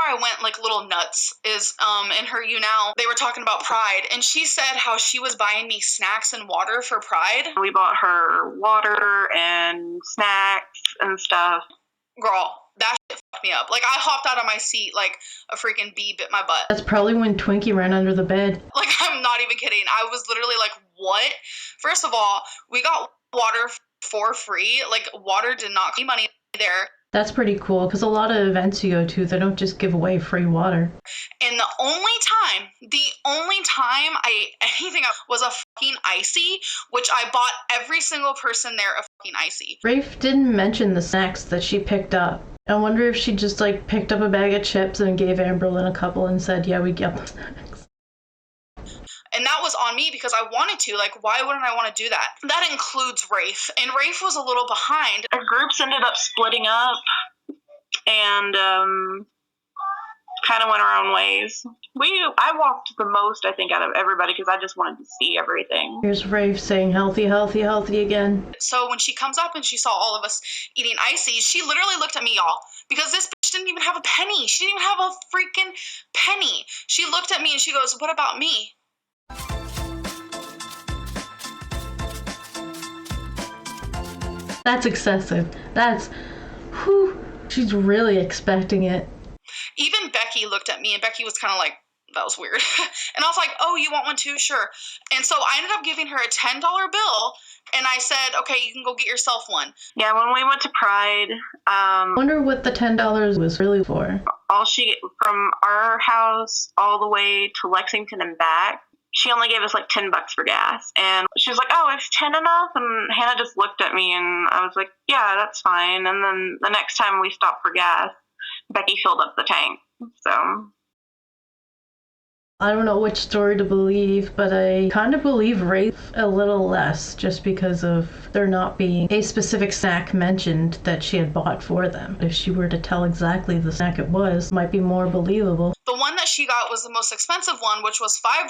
where I went like little nuts is in her YouNow, they were talking about Pride, and she said how she was buying me snacks and water for Pride. We bought her water and snacks and stuff. Girl, that shit fucked me up. Like, I hopped out of my seat like a freaking bee bit my butt. That's probably when Twinkie ran under the bed. Like, I'm not even kidding. I was literally like, what? First of all, we got water for free. Like, water did not cost money there. That's pretty cool, because a lot of events you go to, they don't just give away free water. And the only time I ate anything was a fucking icy, which I bought every single person there a fucking icy. Rafe didn't mention the snacks that she picked up. I wonder if she just like picked up a bag of chips and gave Amberlynn a couple and said, yeah, we get the snacks. And that was on me because I wanted to. Like, why wouldn't I want to do that? That includes Rafe. And Rafe was a little behind. Our groups ended up splitting up and kind of went our own ways. I walked the most, I think, out of everybody because I just wanted to see everything. Here's Rafe saying healthy, healthy, healthy again. So when she comes up and she saw all of us eating ices, she literally looked at me, y'all, because this bitch didn't even have a penny. She didn't even have a freaking penny. She looked at me and she goes, what about me? That's excessive. That's, whew, she's really expecting it. Even Becky looked at me and Becky was kind of like, that was weird. And I was like, oh, you want one too? Sure. And so I ended up giving her a $10 bill and I said, okay, you can go get yourself one. Yeah, when we went to Pride, I wonder what the $10 was really for. From our house all the way to Lexington and back, she only gave us like $10 for gas. And she was like, oh, is 10 enough? And Hannah just looked at me and I was like, yeah, that's fine. And then the next time we stopped for gas, Becky filled up the tank. So I don't know which story to believe, but I kind of believe Rafe a little less just because of there not being a specific snack mentioned that she had bought for them. If she were to tell exactly the snack it was, it might be more believable. The one that she got was the most expensive one, which was $5.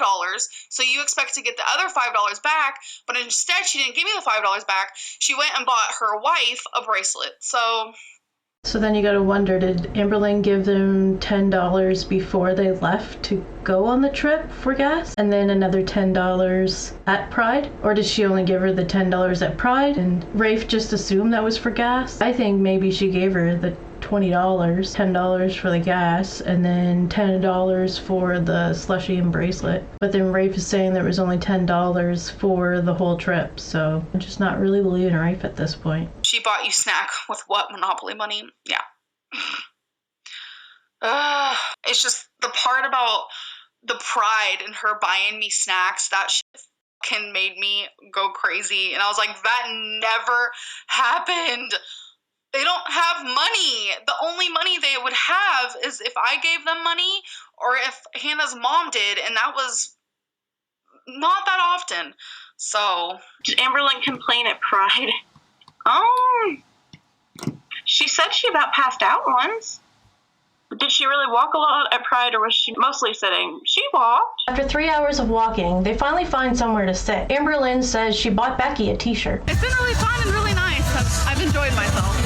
So you expect to get the other $5 back, but instead she didn't give me the $5 back. She went and bought her wife a bracelet. So then you gotta wonder, did Amberlynn give them $10 before they left to go on the trip for gas? And then another $10 at Pride? Or did she only give her the $10 at Pride and Rafe just assumed that was for gas? I think maybe she gave her the $20, $10 for the gas, and then $10 for the slushie and bracelet. But then Rafe is saying there was only $10 for the whole trip, so I'm just not really believing Rafe at this point. She bought you snack with what? Monopoly money? Yeah. It's just the part about the Pride and her buying me snacks, that shit fucking made me go crazy. And I was like, that never happened. They don't have money. The only money they would have is if I gave them money or if Hannah's mom did, and that was not that often. So did Amberlynn complain at Pride? She said she about passed out once. Did she really walk a lot at Pride, or was she mostly sitting? She walked. After 3 hours of walking, they finally find somewhere to sit. Amberlynn says she bought Becky a t-shirt. It's been really fun and really nice. I've enjoyed myself.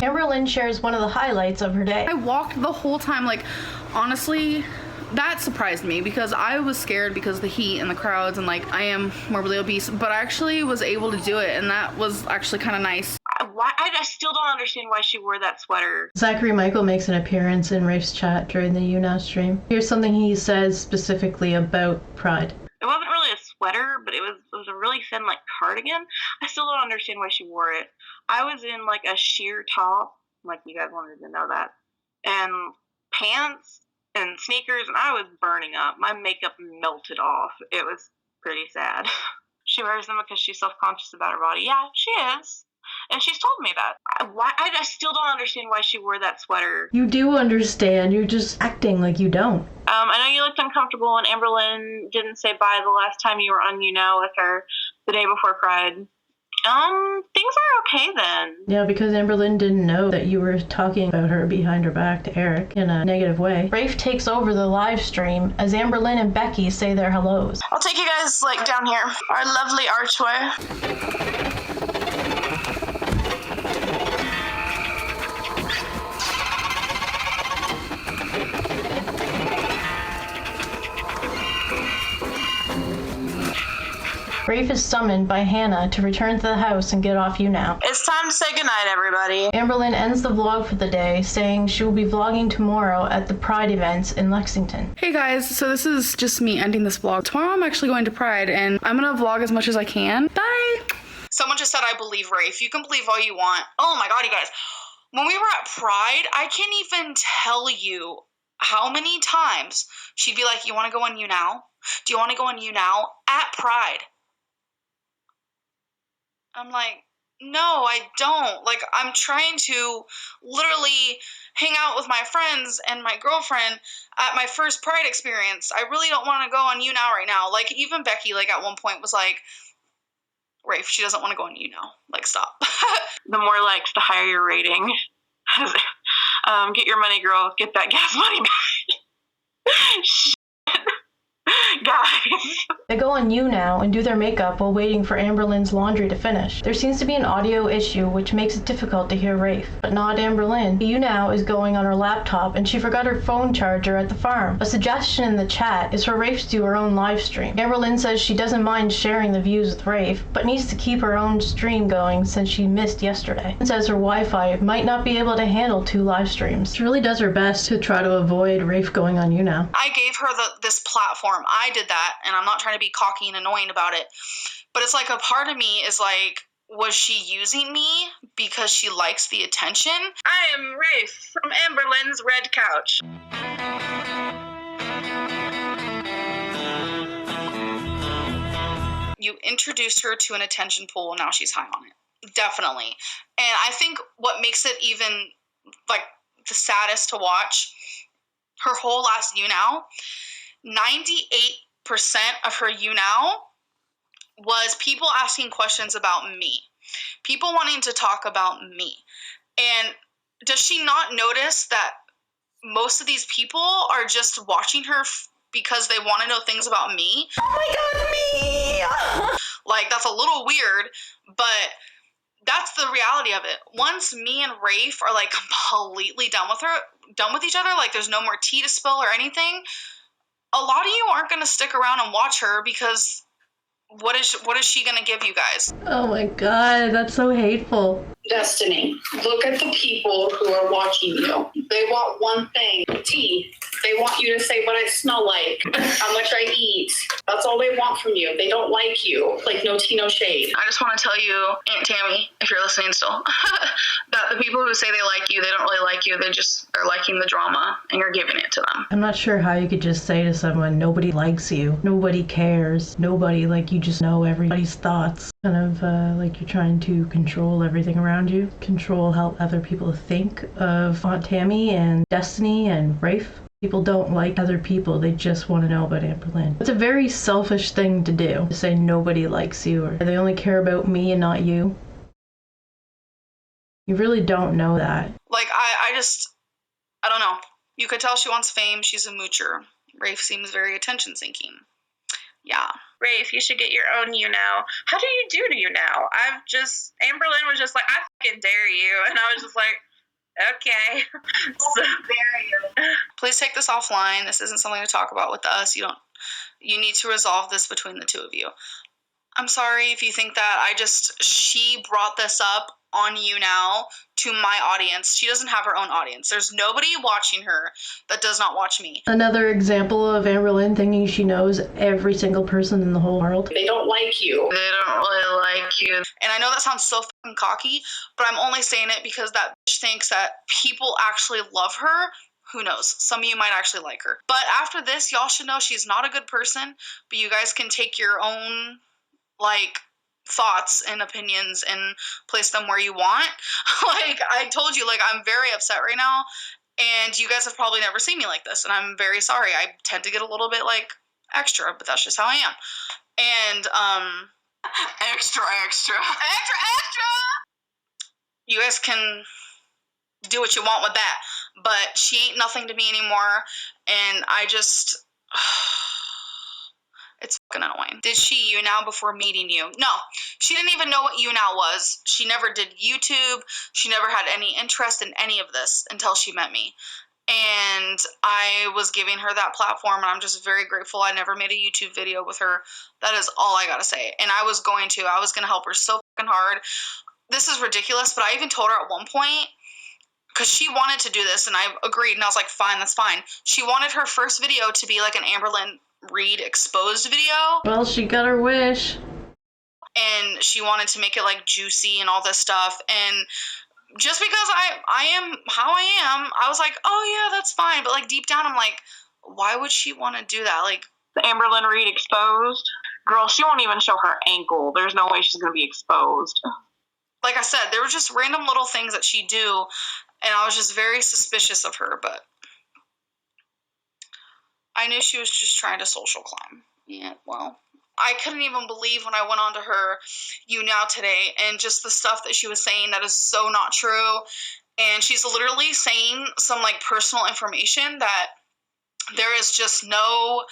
Amberlynn shares one of the highlights of her day. I walked the whole time. Like, honestly, that surprised me because I was scared because of the heat and the crowds and like I am morbidly obese, but I actually was able to do it, and that was actually kind of nice. I still don't understand why she wore that sweater. Zachary Michael makes an appearance in Rafe's chat during the YouNow stream. Here's something he says specifically about Pride. It wasn't really a sweater, but it was a really thin like cardigan. I still don't understand why she wore it. I was in like a sheer top, like you guys wanted to know that, and pants and sneakers, and I was burning up. My makeup melted off. It was pretty sad. She wears them because she's self-conscious about her body. Yeah, she is. And she's told me that. I still don't understand why she wore that sweater. You do understand. You're just acting like you don't. I know you looked uncomfortable, and Amberlynn didn't say bye the last time you were on YouNow with her the day before Pride. Things are okay then. Yeah, because Amberlynn didn't know that you were talking about her behind her back to Eric in a negative way. Rafe takes over the live stream as Amberlynn and Becky say their hellos. I'll take you guys like down here. Our lovely archway. Rafe is summoned by Hannah to return to the house and get off YouNow. It's time to say goodnight, everybody. Amberlynn ends the vlog for the day, saying she will be vlogging tomorrow at the Pride events in Lexington. Hey guys, so this is just me ending this vlog. Tomorrow I'm actually going to Pride and I'm gonna vlog as much as I can. Bye! Someone just said, I believe Rafe. You can believe all you want. Oh my god, you guys. When we were at Pride, I can't even tell you how many times she'd be like, you want to go on YouNow? Do you want to go on YouNow? At Pride. I'm like, no, I don't. Like, I'm trying to literally hang out with my friends and my girlfriend at my first Pride experience. I really don't want to go on YouNow right now. Like, even Becky, like, at one point was like, Rafe, she doesn't want to go on YouNow. Like, stop. The more likes, the higher your rating. Get your money, girl. Get that gas money back. Shit. Guys. They go on YouNow and do their makeup while waiting for Amberlynn's laundry to finish. There seems to be an audio issue which makes it difficult to hear Rafe, but not Amberlynn. YouNow is going on her laptop and she forgot her phone charger at the farm. A suggestion in the chat is for Rafe to do her own live stream. Amberlynn says she doesn't mind sharing the views with Rafe, but needs to keep her own stream going since she missed yesterday. And says her Wi-Fi might not be able to handle 2 live streams. She really does her best to try to avoid Rafe going on YouNow. I gave her this platform. I did that, and I'm not trying to be cocky and annoying about it. But it's like a part of me is like, was she using me because she likes the attention? I am Rafe from Amberlynn's Red Couch. You introduced her to an attention pool, and now she's high on it. Definitely. And I think what makes it even, like, the saddest to watch, her whole last YouNow, 98% of her YouNow was people asking questions about me. People wanting to talk about me. And does she not notice that most of these people are just watching her because they want to know things about me? Oh my god, me! Like, that's a little weird, but that's the reality of it. Once me and Rafe are, like, completely done with each other, like, there's no more tea to spill or anything, a lot of you aren't going to stick around and watch her because what is she going to give you guys? Oh my god, that's so hateful. Destiny, look at the people who are watching you. They want one thing, tea. They want you to say what I smell like, how much I eat. That's all they want from you. They don't like you. Like, no tea, no shade. I just want to tell you, Aunt Tammy, if you're listening still, that the people who say they like you, they don't really like you. They're liking the drama, and you're giving it to them. I'm not sure how you could just say to someone, nobody likes you, nobody cares, nobody, like, you just know everybody's thoughts. Kind of like you're trying to control everything around you, control how other people think of Aunt Tammy and Destiny and Rafe. People don't like other people, they just want to know about Amberlynn. It's a very selfish thing to do, to say nobody likes you, or they only care about me and not you. You really don't know that. Like, I don't know. You could tell she wants fame, she's a moocher. Rafe seems very attention-seeking. Yeah. Rafe, you should get your own YouNow. How do you do to YouNow? Amberlynn was just like, I fucking dare you. And I was just like, okay. So, dare you. Please take this offline. This isn't something to talk about with us. You need to resolve this between the two of you. I'm sorry if you think that. She brought this up on YouNow to my audience. She doesn't have her own audience. There's nobody watching her that does not watch me. Another example of Amberlynn thinking she knows every single person in the whole world. They don't like you. They don't really like you. And I know that sounds so fucking cocky, but I'm only saying it because that bitch thinks that people actually love her. Who knows? Some of you might actually like her. But after this, y'all should know she's not a good person, but you guys can take your own, like, thoughts and opinions and place them where you want. Like, I told you, like, I'm very upset right now, and you guys have probably never seen me like this, and I'm very sorry. I tend to get a little bit, like, extra, but that's just how I am. And, extra. You guys can do what you want with that, but she ain't nothing to me anymore, and I just... It's fucking annoying. Did she YouNow before meeting you? No. She didn't even know what YouNow was. She never did YouTube. She never had any interest in any of this until she met me. And I was giving her that platform, and I'm just very grateful I never made a YouTube video with her. That is all I gotta say. And I was going to help her so fucking hard. This is ridiculous, but I even told her at one point, because she wanted to do this, and I agreed, and I was like, fine, that's fine. She wanted her first video to be like an Amberlynn Reid Exposed video. Well, she got her wish. And she wanted to make it like juicy and all this stuff. And just because I am how I am, I was like, oh yeah, that's fine. But like deep down, I'm like, why would she want to do that? Like, The Amberlynn Reid Exposed. Girl, she won't even show her ankle. There's no way she's going to be exposed. like I said, there were just random little things that she do, and I was just very suspicious of her. But I knew she was just trying to social climb. Yeah, well, I couldn't even believe when I went on to her YouNow today, and just the stuff that she was saying that is so not true. And she's literally saying some like personal information that there is just no,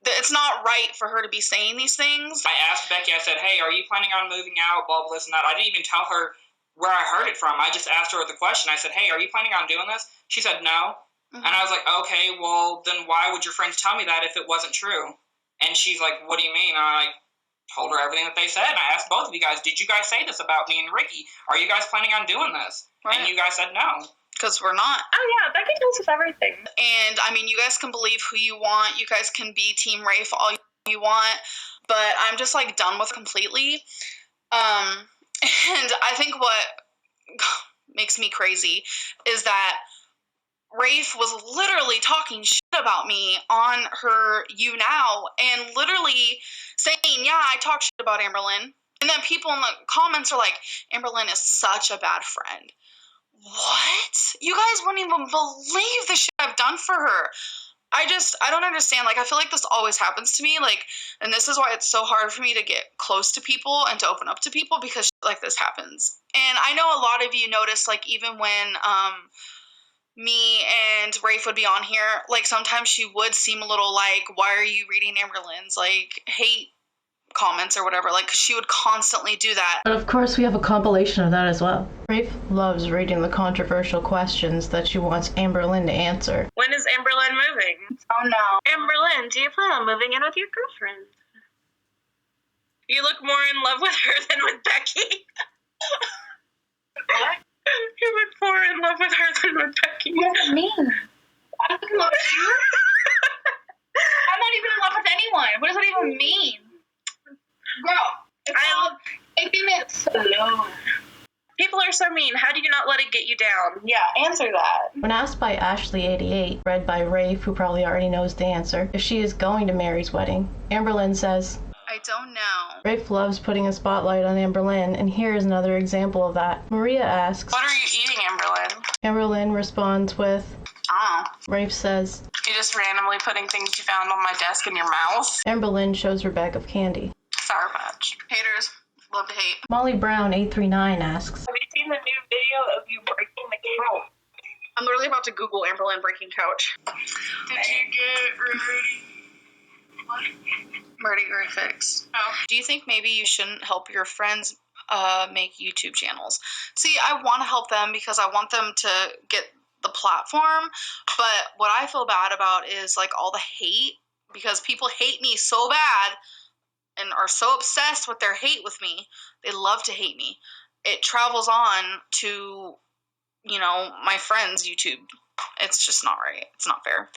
it's not right for her to be saying these things. I asked Becky, I said, hey, are you planning on moving out, blah, blah, this and that. I didn't even tell her where I heard it from. I just asked her the question. I said, hey, are you planning on doing this? She said no. Mm-hmm. And I was like, okay, well, then why would your friends tell me that if it wasn't true? And she's like, what do you mean? And I told her everything that they said. And I asked both of you guys, did you guys say this about me and Rickie? Are you guys planning on doing this? Right. And you guys said no. Because we're not. Oh, yeah, Becky tells us everything. And, I mean, you guys can believe who you want. You guys can be Team Rafe all you want. But I'm just, like, done with completely. And I think what makes me crazy is that Rafe was literally talking shit about me on her YouNow and literally saying, yeah, I talk shit about Amberlynn. And then people in the comments are like, Amberlynn is such a bad friend. What? You guys wouldn't even believe the shit I've done for her. I don't understand. Like, I feel like this always happens to me. Like, and this is why it's so hard for me to get close to people and to open up to people, because shit like this happens. And I know a lot of you notice, like, even when, me and Rafe would be on here, like, sometimes she would seem a little like, why are you reading Amberlynn's, like, hate comments or whatever, like, 'cause she would constantly do that. But of course we have a compilation of that as well. Rafe loves reading the controversial questions that she wants Amberlynn to answer. When is Amberlynn moving? Oh no. Amberlynn, do you plan on moving in with your girlfriend? You look more in love with her than with Becky. What? You look more in love with her than with Becky. What does that mean? I don't in love with you. I'm not even in love with anyone. What does that even mean? Girl, it's slow. People are so mean. How do you not let it get you down? Yeah, answer that. When asked by Ashley88, read by Rafe, who probably already knows the answer, if she is going to Mary's wedding, Amberlynn says, I don't know. Rafe loves putting a spotlight on Amberlynn, and here is another example of that. Maria asks, What are you eating, Amberlynn? Amberlynn responds with, Rafe says, You're just randomly putting things you found on my desk in your mouth. Amberlynn shows her bag of candy. Sour Patch. Haters love to hate. Molly Brown 839 asks, Have you seen the new video of you breaking the couch? I'm literally about to Google Amberlynn breaking couch. Did you get Ready fixed. Oh. Do you think maybe you shouldn't help your friends make YouTube channels? See, I want to help them because I want them to get the platform, but what I feel bad about is like all the hate, because people hate me so bad and are so obsessed with their hate with me. They love to hate me. It travels on to, you know, my friends' YouTube. It's just not right. It's not fair.